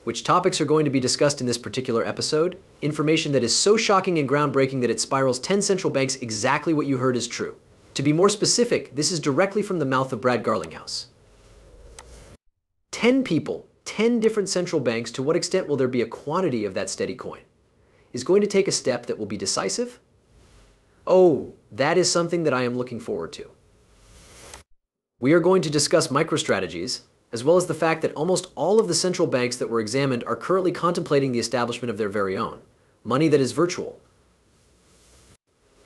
Which topics are going to be discussed in this particular episode? Information that is so shocking and groundbreaking that it spirals 10 central banks exactly what you heard is true. To be more specific, this is directly from the mouth of Brad Garlinghouse. 10 people, 10 different central banks, to what extent will there be a quantity of that steady coin? Is going to take a step that will be decisive? Oh, that is something that I am looking forward to. We are going to discuss MicroStrategies, as well as the fact that almost all of the central banks that were examined are currently contemplating the establishment of their very own, money that is virtual.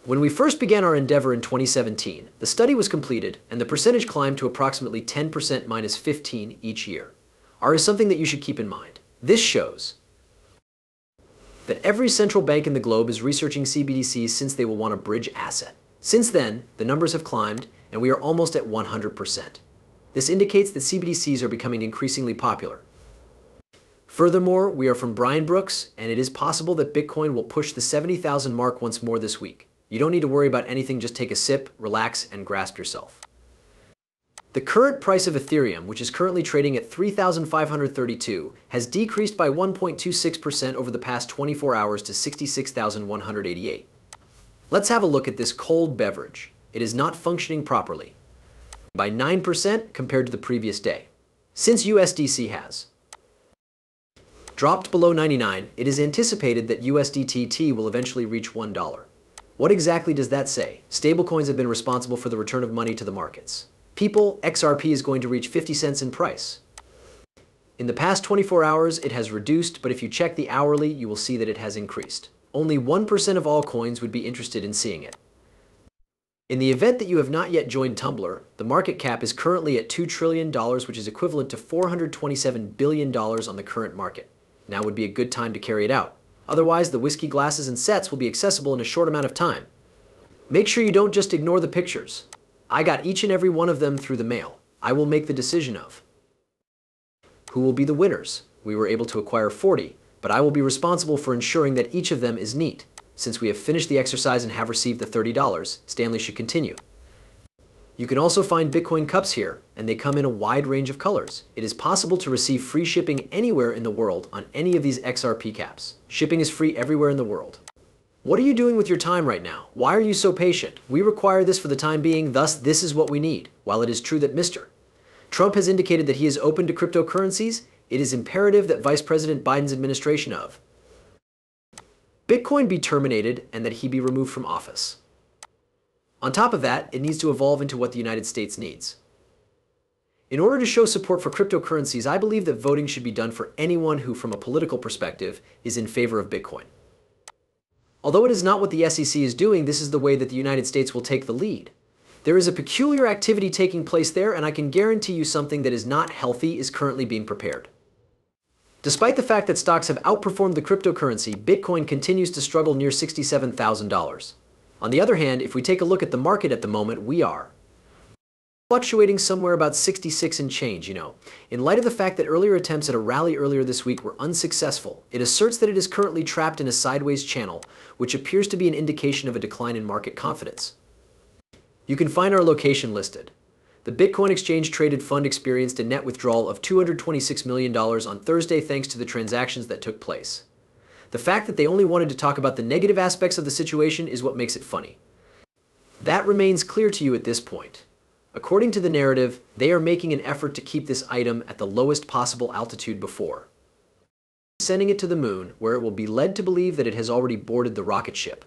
When we first began our endeavor in 2017, the study was completed and the percentage climbed to approximately 10% minus 15 each year. R is something that you should keep in mind. This shows that every central bank in the globe is researching CBDCs since they will want a bridge asset. Since then, the numbers have climbed and we are almost at 100%. This indicates that CBDCs are becoming increasingly popular. Furthermore, we are from Brian Brooks, and it is possible that Bitcoin will push the 70,000 mark once more this week. You don't need to worry about anything, just take a sip, relax, and grasp yourself. The current price of Ethereum, which is currently trading at $3,532, has decreased by 1.26% over the past 24 hours to $66,188. Let's have a look at this cold beverage. It is not functioning properly, by 9% compared to the previous day. Since USDC has dropped below 99, it is anticipated that USDT will eventually reach $1. What exactly does that say? Stablecoins have been responsible for the return of money to the markets. People, XRP is going to reach 50 cents in price. In the past 24 hours, it has reduced, but if you check the hourly, you will see that it has increased. Only 1% of all coins would be interested in seeing it. In the event that you have not yet joined Tumblr, the market cap is currently at $2 trillion, which is equivalent to $427 billion on the current market. Now would be a good time to carry it out. Otherwise, the whiskey glasses and sets will be accessible in a short amount of time. Make sure you don't just ignore the pictures. I got each and every one of them through the mail. I will make the decision of who will be the winners. We were able to acquire 40, but I will be responsible for ensuring that each of them is neat. Since we have finished the exercise and have received the $30, Stanley should continue. You can also find Bitcoin cups here, and they come in a wide range of colors. It is possible to receive free shipping anywhere in the world on any of these XRP caps. Shipping is free everywhere in the world. What are you doing with your time right now? Why are you so patient? We require this for the time being, thus this is what we need. While it is true that Mr. Trump has indicated that he is open to cryptocurrencies, it is imperative that Vice President Biden's administration of Bitcoin be terminated and that he be removed from office. On top of that, it needs to evolve into what the United States needs. In order to show support for cryptocurrencies, I believe that voting should be done for anyone who, from a political perspective, is in favor of Bitcoin. Although it is not what the SEC is doing, this is the way that the United States will take the lead. There is a peculiar activity taking place there, and I can guarantee you something that is not healthy is currently being prepared. Despite the fact that stocks have outperformed the cryptocurrency, Bitcoin continues to struggle near $67,000. On the other hand, if we take a look at the market at the moment, we are fluctuating somewhere about 66 and change, In light of the fact that earlier attempts at a rally earlier this week were unsuccessful, it asserts that it is currently trapped in a sideways channel, which appears to be an indication of a decline in market confidence. You can find our location listed. The Bitcoin Exchange Traded Fund experienced a net withdrawal of $226 million on Thursday thanks to the transactions that took place. The fact that they only wanted to talk about the negative aspects of the situation is what makes it funny. That remains clear to you at this point. According to the narrative, they are making an effort to keep this item at the lowest possible altitude before sending it to the moon, where it will be led to believe that it has already boarded the rocket ship.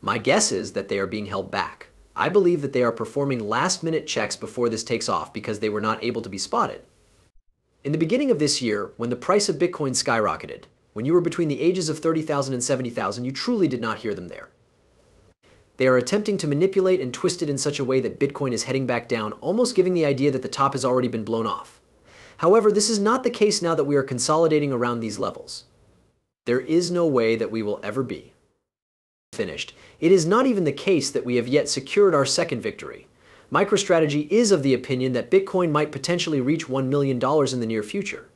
My guess is that they are being held back. I believe that they are performing last-minute checks before this takes off because they were not able to be spotted. In the beginning of this year, when the price of Bitcoin skyrocketed, when you were between the ages of 30,000 and 70,000, you truly did not hear them there. They are attempting to manipulate and twist it in such a way that Bitcoin is heading back down, almost giving the idea that the top has already been blown off. However, this is not the case now that we are consolidating around these levels. There is no way that we will ever be finished. It is not even the case that we have yet secured our second victory. MicroStrategy is of the opinion that Bitcoin might potentially reach $1 million in the near future.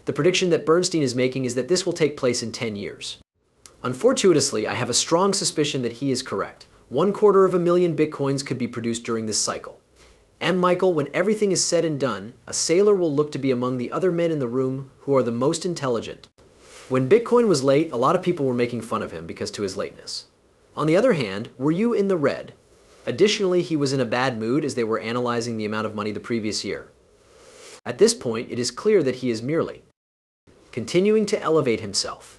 The prediction that Bernstein is making is that this will take place in 10 years. Unfortuitously, I have a strong suspicion that he is correct. 250,000 Bitcoins could be produced during this cycle. And Michael, when everything is said and done, a sailor will look to be among the other men in the room who are the most intelligent. When Bitcoin was late, a lot of people were making fun of him because to his lateness. On the other hand, were you in the red? Additionally, he was in a bad mood as they were analyzing the amount of money the previous year. At this point, it is clear that he is merely continuing to elevate himself.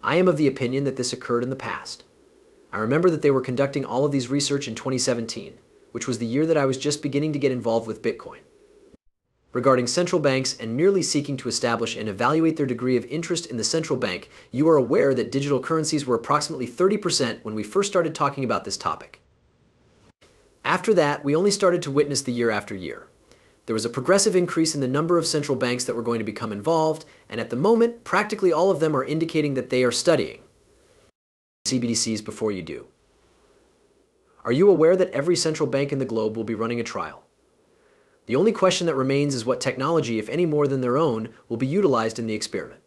I am of the opinion that this occurred in the past. I remember that they were conducting all of these research in 2017, which was the year that I was just beginning to get involved with Bitcoin. Regarding central banks and merely seeking to establish and evaluate their degree of interest in the central bank, you are aware that digital currencies were approximately 30% when we first started talking about this topic. After that, we only started to witness the year after year. There was a progressive increase in the number of central banks that were going to become involved, and at the moment, practically all of them are indicating that they are studying CBDCs before you do. Are you aware that every central bank in the globe will be running a trial? The only question that remains is what technology, if any more than their own, will be utilized in the experiment.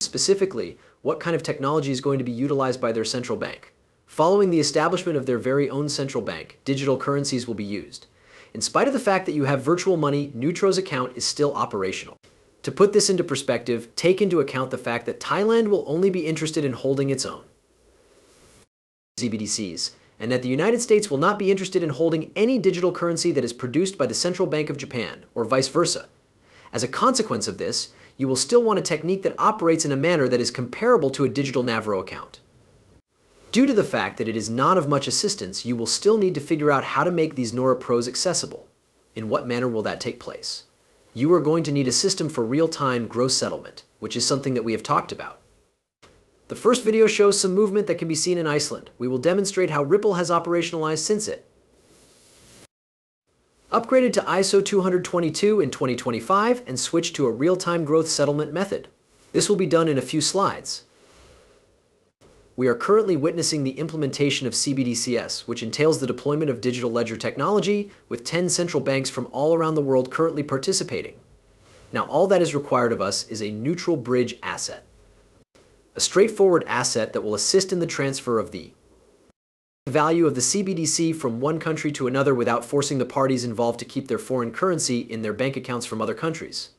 Specifically, what kind of technology is going to be utilized by their central bank? Following the establishment of their very own central bank, digital currencies will be used. In spite of the fact that you have virtual money, Neutro's account is still operational. To put this into perspective, take into account the fact that Thailand will only be interested in holding its own CBDCs, and that the United States will not be interested in holding any digital currency that is produced by the Central Bank of Japan, or vice versa. As a consequence of this, you will still want a technique that operates in a manner that is comparable to a digital Navro account. Due to the fact that it is not of much assistance, you will still need to figure out how to make these Nora Pros accessible. In what manner will that take place? You are going to need a system for real-time gross settlement, which is something that we have talked about. The first video shows some movement that can be seen in Iceland. We will demonstrate how Ripple has operationalized since it upgraded to ISO 222 in 2025 and switched to a real-time growth settlement method. This will be done in a few slides. We are currently witnessing the implementation of CBDCs, which entails the deployment of digital ledger technology, with 10 central banks from all around the world currently participating. Now, all that is required of us is a neutral bridge asset. A straightforward asset that will assist in the transfer of the value of the CBDC from one country to another without forcing the parties involved to keep their foreign currency in their bank accounts from other countries.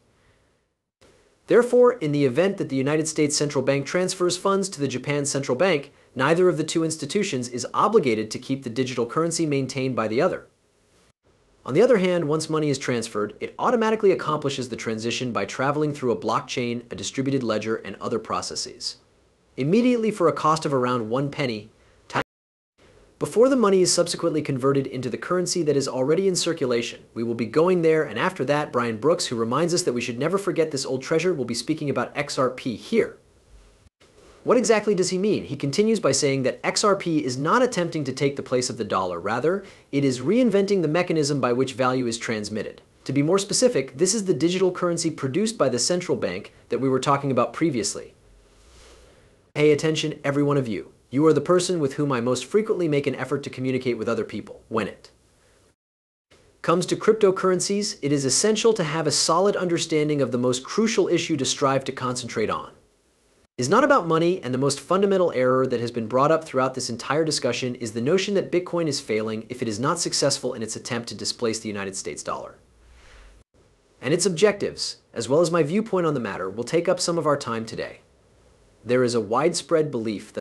Therefore, in the event that the United States Central Bank transfers funds to the Japan Central Bank, neither of the two institutions is obligated to keep the digital currency maintained by the other. On the other hand, once money is transferred, it automatically accomplishes the transition by traveling through a blockchain, a distributed ledger, and other processes. Immediately for a cost of around 1 penny, before the money is subsequently converted into the currency that is already in circulation. We will be going there, and after that, Brian Brooks, who reminds us that we should never forget this old treasure, will be speaking about XRP here. What exactly does he mean? He continues by saying that XRP is not attempting to take the place of the dollar. Rather, it is reinventing the mechanism by which value is transmitted. To be more specific, this is the digital currency produced by the central bank that we were talking about previously. Pay attention, every one of you. You are the person with whom I most frequently make an effort to communicate with other people. When it comes to cryptocurrencies, it is essential to have a solid understanding of the most crucial issue to strive to concentrate on. It is not about money, and the most fundamental error that has been brought up throughout this entire discussion is the notion that Bitcoin is failing if it is not successful in its attempt to displace the United States dollar. And its objectives, as well as my viewpoint on the matter, will take up some of our time today. There is a widespread belief that